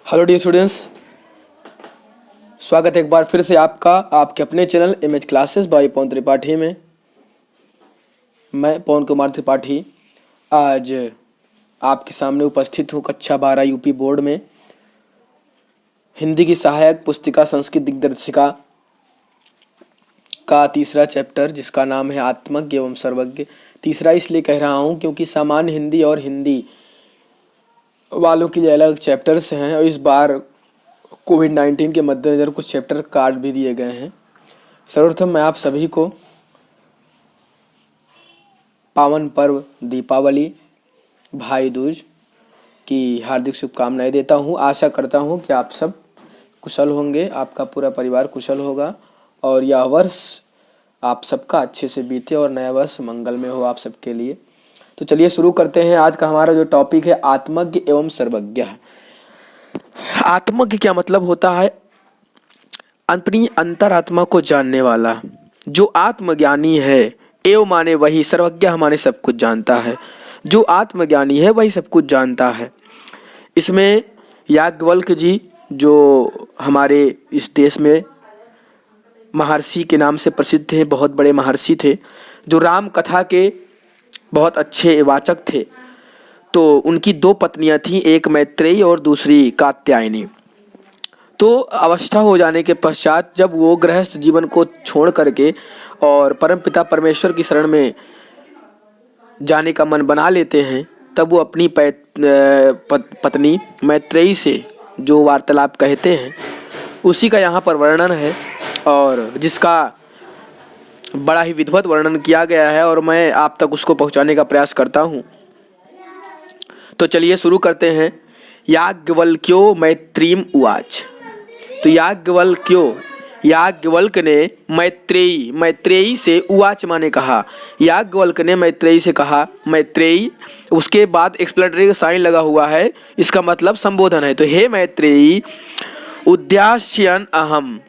Hello dear students, स्वागत है एक बार फिर से आपका आपके अपने चैनल इमेज क्लासेस बाय पवन त्रिपाठी में। मैं पवन कुमार त्रिपाठी आज आपके सामने उपस्थित हूँ कक्षा 12 यूपी बोर्ड में हिंदी की सहायक पुस्तिका संस्कृत दिग्दर्शिका का तीसरा चैप्टर जिसका नाम है आत्मज्ञ एवं सर्वज्ञ। तीसरा इसलिए कह रहा हूँ क्योंकि सामान्य हिंदी और हिंदी वालों के लिए अलग चैप्टर्स हैं और इस बार कोविड-19 के मद्देनज़र कुछ चैप्टर काट भी दिए गए हैं। सर्वप्रथम मैं आप सभी को पावन पर्व दीपावली भाई दूज की हार्दिक शुभकामनाएं देता हूं। आशा करता हूं कि आप सब कुशल होंगे, आपका पूरा परिवार कुशल होगा और यह वर्ष आप सबका अच्छे से बीते और नया वर्ष मंगलमय हो आप सबके लिए। तो चलिए शुरू करते हैं। आज का हमारा जो टॉपिक है आत्मज्ञ एवं सर्वज्ञ। आत्मज्ञ क्या मतलब होता है? अपनी अंतरात्मा को जानने वाला। जो आत्मज्ञानी है एवं माने वही सर्वज्ञ माने सब कुछ जानता है। जो आत्मज्ञानी है वही सब कुछ जानता है। इसमें याज्ञवल्क्य जी जो हमारे इस देश में महर्षि के नाम से प्रसिद्ध थे, बहुत बड़े महर्षि थे, जो राम कथा के बहुत अच्छे वाचक थे। तो उनकी दो पत्नियां थीं, एक मैत्रेयी और दूसरी कात्यायनी। तो अवस्था हो जाने के पश्चात जब वो गृहस्थ जीवन को छोड़ करके और परमपिता परमेश्वर की शरण में जाने का मन बना लेते हैं, तब वो अपनी पत्नी मैत्रेयी से जो वार्तालाप कहते हैं उसी का यहाँ पर वर्णन है और जिसका बड़ा ही विधिवत वर्णन किया गया है और मैं आप तक उसको पहुँचाने का प्रयास करता हूँ। तो चलिए शुरू करते हैं। याज्ञवल्क्यो मैत्रीम उवाच। तो याज्ञवल्क्य ने मैत्रेयी से उवाच माने कहा। याज्ञवल्क्य ने मैत्रेयी से कहा। मैत्रेयी उसके बाद एक्सप्लेनेटरी का साइन लगा हुआ है, इसका मतलब संबोधन है। तो हे मैत्रेयी, उद्यास्यन अहम,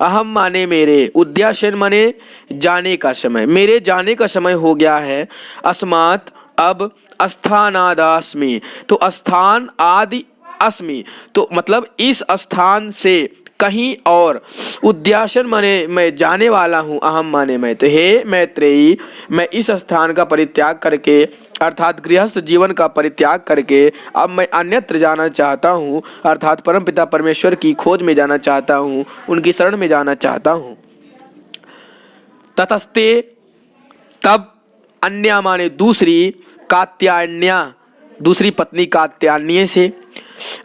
अहम माने मेरे, उद्यास्यन माने जाने का समय, मेरे जाने का समय हो गया है। अस्मात् अब स्थानादास्मि, तो स्थान आदि अस्मि, तो मतलब इस स्थान से कहीं और। उद्यासन माने मैं जाने वाला हूँ, अहम माने मैं। तो हे मैत्रेयी, मैं इस स्थान का परित्याग करके अर्थात गृहस्थ जीवन का परित्याग करके अब मैं अन्यत्र जाना चाहता हूँ, अर्थात परमपिता परमेश्वर की खोज में जाना चाहता हूँ, उनकी शरण में जाना चाहता हूँ। ततस्ते, तब अन्या माने दूसरी, कात्यायन्या दूसरी पत्नी कात्यायनी से,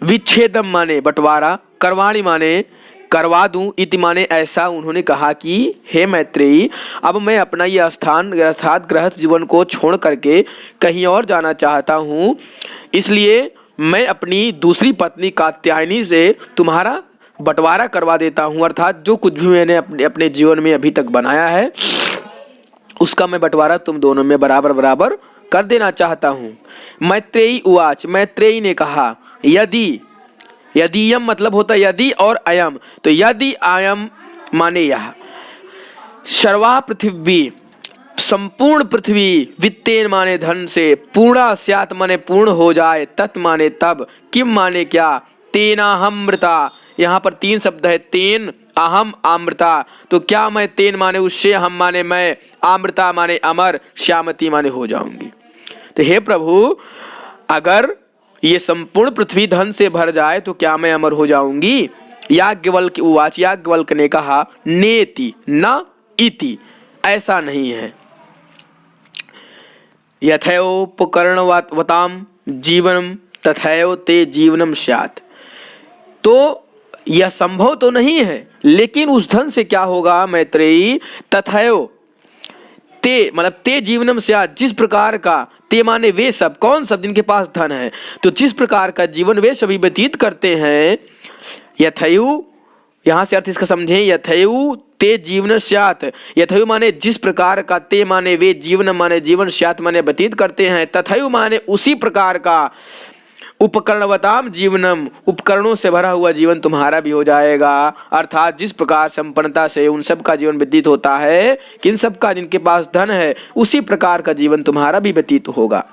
विच्छेदम माने बंटवारा, करवाणी माने करवा दूं, इति माने ऐसा उन्होंने कहा कि हे मैत्रेयी, अब मैं अपना यह स्थान अर्थात गृहस्थ जीवन को छोड़ करके कहीं और जाना चाहता हूँ, इसलिए मैं अपनी दूसरी पत्नी कात्यायनी से तुम्हारा बंटवारा करवा देता हूँ, अर्थात जो कुछ भी मैंने अपने जीवन में अभी तक बनाया है उसका मैं बंटवारा तुम दोनों में बराबर बराबर कर देना चाहता हूँ। मैत्रेयी उवाच, मैत्रेयी ने कहा। यदि मतलब होता है यदि और अयम, तो यदि अयम माने यह, सर्वा पृथ्वी संपूर्ण पृथ्वी, वित्तेन माने धन से, पूर्णा स्यात् माने पूर्ण हो जाए, तत् माने तब, किम माने क्या, तेनाहमृता, यहाँ पर तीन शब्द है, तेन अहम अमृता, तो क्या मैं, तेन माने उससे, हम माने मैं, अमृता माने अमर, श्यामती माने हो जाऊंगी। तो हे प्रभु, अगर ये संपूर्ण पृथ्वी धन से भर जाए तो क्या मैं अमर हो जाऊंगी? याज्ञवल्क्य उवाच, याज्ञवल्क्य ने कहा। नेति न इति, ऐसा नहीं है। यथैवोपकरणवताम जीवनम तथैव ते जीवनम स्यात्, तो यह संभव तो नहीं है, लेकिन उस धन से क्या होगा मैत्रेयी? तथैव ते मतलब ते जीवनम स्यात्, जिस प्रकार का, ते माने वे सब, कौन सब? जिनके पास धन है, तो जिस प्रकार का जीवन वे सभी व्यतीत करते हैं। यथैव, यहाँ से अर्थ इसका समझें, यथैव ते जीवन स्यात्, यथैव माने जिस प्रकार का, ते माने वे, जीवन माने जीवन, स्यात् माने व्यतीत करते हैं, तथैव माने उसी प्रकार का, उपकरणवताम जीवनम, उपकरणों से भरा हुआ जीवन तुम्हारा भी हो जाएगा, अर्थात जिस प्रकार संपन्नता से उन सब का जीवन व्यतीत होता है, किन सब का, जिनके पास धन है, उसी प्रकार का जीवन तुम्हारा भी व्यतीत होगा।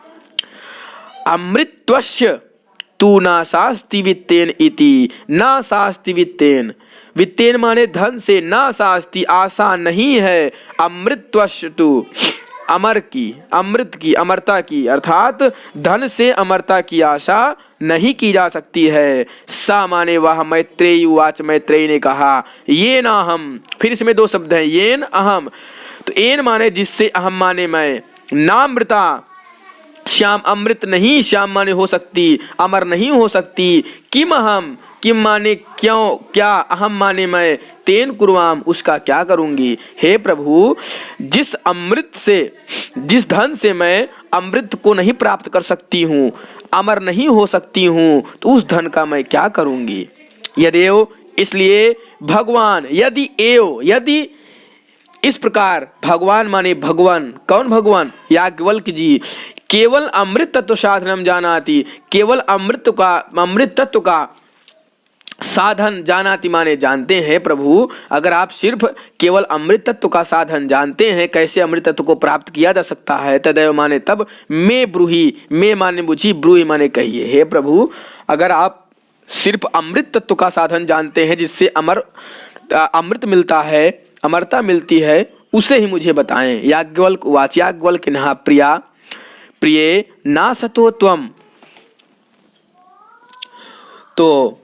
अमृतत्वस्य तू ना शास्ति वित्तेन इति, ना शास्ति वित्तेन, वित्तेन माने धन से, ना शास्ति आशा नहीं है, अमृतवस्तु अमर की, अमृत की, अमरता की, अर्थात धन से अमरता की आशा नहीं की जा सकती है। सा माने वह, मैत्रेयी उवाच, मैत्रेयी ने कहा, ये ना हम, फिर इसमें दो शब्द हैं, येन अहम, तो येन माने जिससे, अहम माने मैं, नामृता श्याम अमृत नहीं, श्याम माने हो सकती, अमर नहीं हो सकती, किम अहम, किम माने क्यों, क्या, अहम माने मैं, तेन कुर्वाम उसका क्या करूंगी। हे प्रभु, जिस अमृत से, जिस धन से मैं अमृत को नहीं प्राप्त कर सकती हूँ, अमर नहीं हो सकती हूँ, तो उस धन का मैं क्या करूंगी। यदेव, इसलिए भगवान, यदि एव, यदि इस प्रकार, भगवान माने भगवान, कौन भगवान, याज्ञवल्क्य जी, केवल अमृत तत्व साधनम जानाति, केवल अमृत का, अमृत तत्व का साधन जानाति माने जानते हैं प्रभु। अगर आप सिर्फ केवल अमृत तत्व का साधन जानते हैं, कैसे अमृत तत्व को प्राप्त किया जा सकता है, तदैव माने तब, मैं ब्रूहि, मैं माने बुझी, ब्रूहि माने कहिए। हे प्रभु, अगर आप सिर्फ अमृत तत्व का साधन जानते हैं, जिससे अमृत मिलता है, अमरता मिलती है, उसे ही मुझे बताएं। याज्ञवल्क्य उवाच, याज्ञवल्क्य नहा प्रिया, प्रिये ना सतो त्वम, तो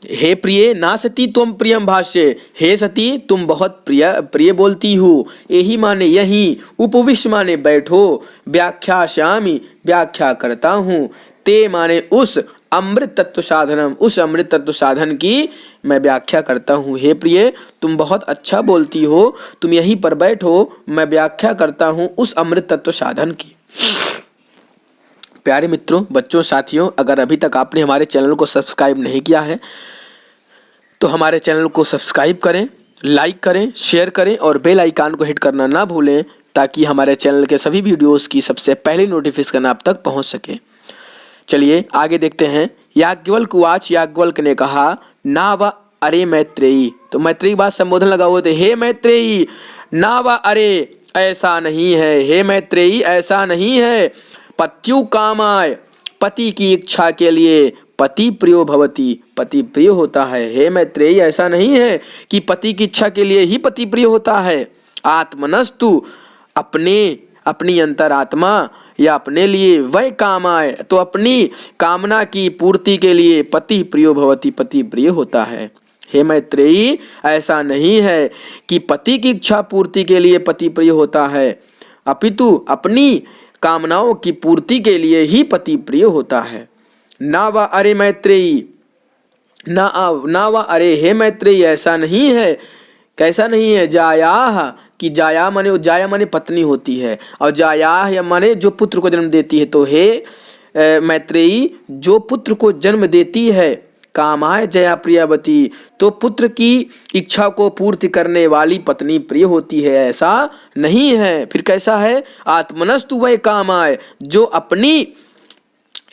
हे प्रिय, ना सती तुम प्रियम भाष्य, हे सती तुम बहुत प्रिय बोलती हो, यही माने यही, उपविश्य माने बैठो, व्याख्यास्यामि व्याख्या करता हूँ, ते माने उस अमृत तत्व साधनम, उस अमृत तत्व साधन की मैं व्याख्या करता हूँ। हे प्रिय, तुम बहुत अच्छा बोलती हो, तुम यहीं पर बैठो, मैं व्याख्या करता हूँ उस अमृत तत्व साधन की। प्यारे मित्रों, बच्चों, साथियों, अगर अभी तक आपने हमारे चैनल को सब्सक्राइब नहीं किया है तो हमारे चैनल को सब्सक्राइब करें, लाइक करें, शेयर करें और बेल आइकन को हिट करना ना भूलें, ताकि हमारे चैनल के सभी वीडियोस की सबसे पहले नोटिफिकेशन आप तक पहुंच सके। चलिए आगे देखते हैं। याज्ञवल्क्य उवाच, याज्ञवल्क्य ने कहा, ना वा अरे मैत्रेयी, तो मैत्रेयी बात संबोधन लगा हुए थे, हे मैत्रेयी, ना वा अरे, ऐसा नहीं है, हे मैत्रेयी ऐसा नहीं है, पत्यु कामाय, पति की इच्छा के लिए, पति प्रियो भवति, पति प्रिय होता है। हे मैत्रेयी ऐसा नहीं है कि पति की इच्छा के लिए ही पति प्रिय होता है। आत्मनस्तु, अपनी अंतरात्मा या अपने लिए, वह कामाय, तो अपनी कामना की पूर्ति के लिए, पति प्रियो भवति, पति प्रिय होता है। हे मैत्रेयी ऐसा नहीं है कि पति की इच्छा पूर्ति के लिए पति प्रिय होता है, अपितु अपनी कामनाओं की पूर्ति के लिए ही पति प्रिय होता है। ना वा अरे मैत्रेयी, ना वा अरे, हे मैत्रेयी ऐसा नहीं है, कैसा नहीं है, जायाह, कि जाया माने पत्नी होती है, और जायाह या माने जो पुत्र को जन्म देती है। तो हे मैत्रेयी, जो पुत्र को जन्म देती है, कामाय जया प्रियवती, तो पुत्र की इच्छा को पूर्ति करने वाली पत्नी प्रिय होती है, ऐसा नहीं है। फिर कैसा है, आत्मनस्तु वै कामाय, जो अपनी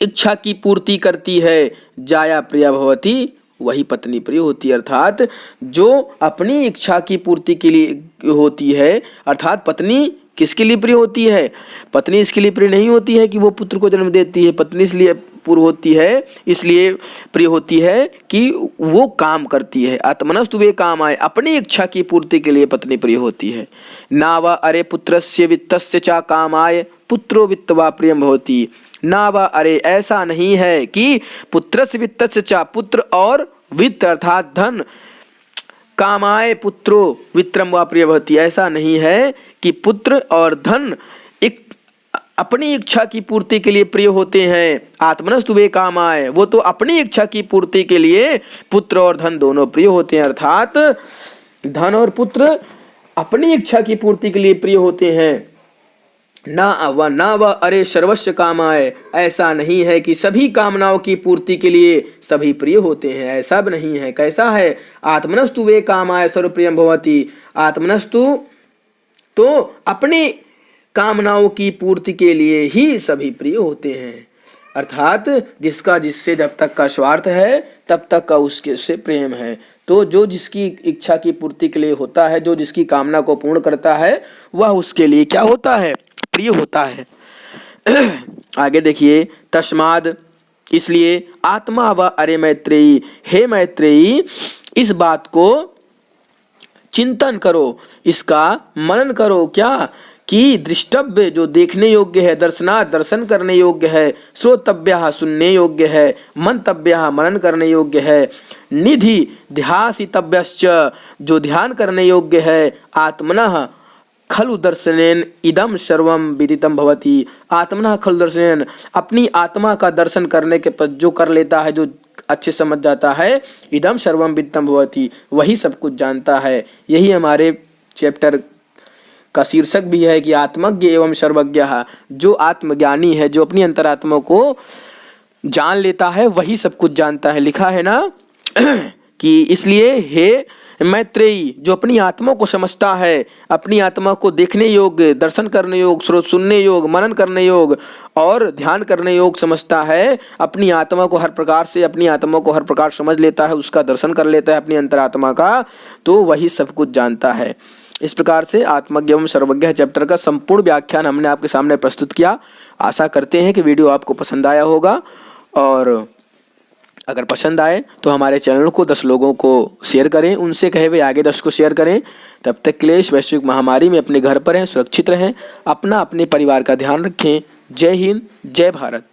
इच्छा की पूर्ति करती है, जाया प्रिया भवती, वही पत्नी प्रिय होती है। अर्थात जो अपनी इच्छा की पूर्ति के लिए होती है, अर्थात पत्नी किसके लिए प्रिय होती है, पत्नी इसके लिए प्रिय नहीं होती है कि वो पुत्र को जन्म देती है, पत्नी इसलिए पूर्व होती है, इसलिए प्रिय होती है कि वो काम करती है। आत्मनस्तु वे काम आए, अपनी इच्छा की पूर्ति के लिए पत्नी प्रिय होती है। ना वा अरे पुत्रस्य वित्तस्य चा कामाय, पुत्रो वित्तवा प्रियम भवति, ना वा अरे ऐसा नहीं है कि पुत्रस्य वित्तस्य चा, पुत्र और वित्त अर्थात धन, कामाय पुत्रो वित्रम वा प्रिय भवति, ऐसा नहीं है कि पुत्र और धन एक अपनी इच्छा की पूर्ति के लिए प्रिय होते हैं। आत्मनस्तु वे कामाय, वो तो अपनी इच्छा की पूर्ति के लिए पुत्र और धन दोनों प्रिय होते हैं। अर्थात धन और पुत्र अपनी इच्छा की पूर्ति के लिए प्रिय होते हैं। ना व अरे सर्वस्व कामाय, ऐसा नहीं है कि सभी कामनाओं की पूर्ति के लिए सभी प्रिय होते हैं, ऐसा भी नहीं है। कैसा है, आत्मनस्तु वे कामाय सर्वप्रियम भवति, आत्मनस्तु तो अपनी कामनाओं की पूर्ति के लिए ही सभी प्रिय होते हैं। अर्थात जिसका जिससे जब तक का स्वार्थ है तब तक का उसके से प्रेम है। तो जो जिसकी इच्छा की पूर्ति के लिए होता है, जो जिसकी कामना को पूर्ण करता है, वह उसके लिए क्या होता है, प्रिय होता है। आगे देखिए, तस्माद इसलिए आत्मा व अरे मैत्रेयी, हे मैत्रेयी इस बात को चिंतन करो, इसका मनन करो। क्या कि दृष्टव्य जो देखने योग्य है, दर्शनात् दर्शन करने योग्य है, श्रोतव्य सुनने योग्य है, मंतव्य मनन करने योग्य है, निधि ध्यासितव्यश्च जो ध्यान करने योग्य है, आत्मनः खलु दर्शनेन इदम सर्वम विदितम भवति। आत्मनः खलु दर्शनेन अपनी आत्मा का दर्शन करने के पश्चात जो कर लेता है, जो अच्छे समझ जाता है, इदम सर्वम विदितम भवति वही सब कुछ जानता है। यही हमारे चैप्टर का शीर्षक भी है कि आत्मज्ञ एवं सर्वज्ञ। जो आत्मज्ञानी है, जो अपनी अंतरात्मा को जान लेता है, वही सब कुछ जानता है। लिखा है ना कि इसलिए हे मैत्रेयी जो अपनी आत्मा को समझता है, अपनी आत्मा को देखने योग्य, दर्शन करने योग्य, श्रोत सुनने योग्य, मनन करने योग्य और ध्यान करने योग्य समझता है, अपनी आत्मा को हर प्रकार से, अपनी आत्मा को हर प्रकार समझ लेता है, उसका दर्शन कर लेता है अपनी अंतरात्मा का, तो वही सब कुछ जानता है। इस प्रकार से आत्मज्ञ एवं सर्वज्ञ चैप्टर का संपूर्ण व्याख्यान हमने आपके सामने प्रस्तुत किया। आशा करते हैं कि वीडियो आपको पसंद आया होगा, और अगर पसंद आए तो हमारे चैनल को 10 लोगों को शेयर करें, उनसे कहे हुए आगे 10 को शेयर करें। तब तक के लिए इस वैश्विक महामारी में अपने घर पर रहें, सुरक्षित रहें, अपना अपने परिवार का ध्यान रखें। जय हिंद, जय भारत।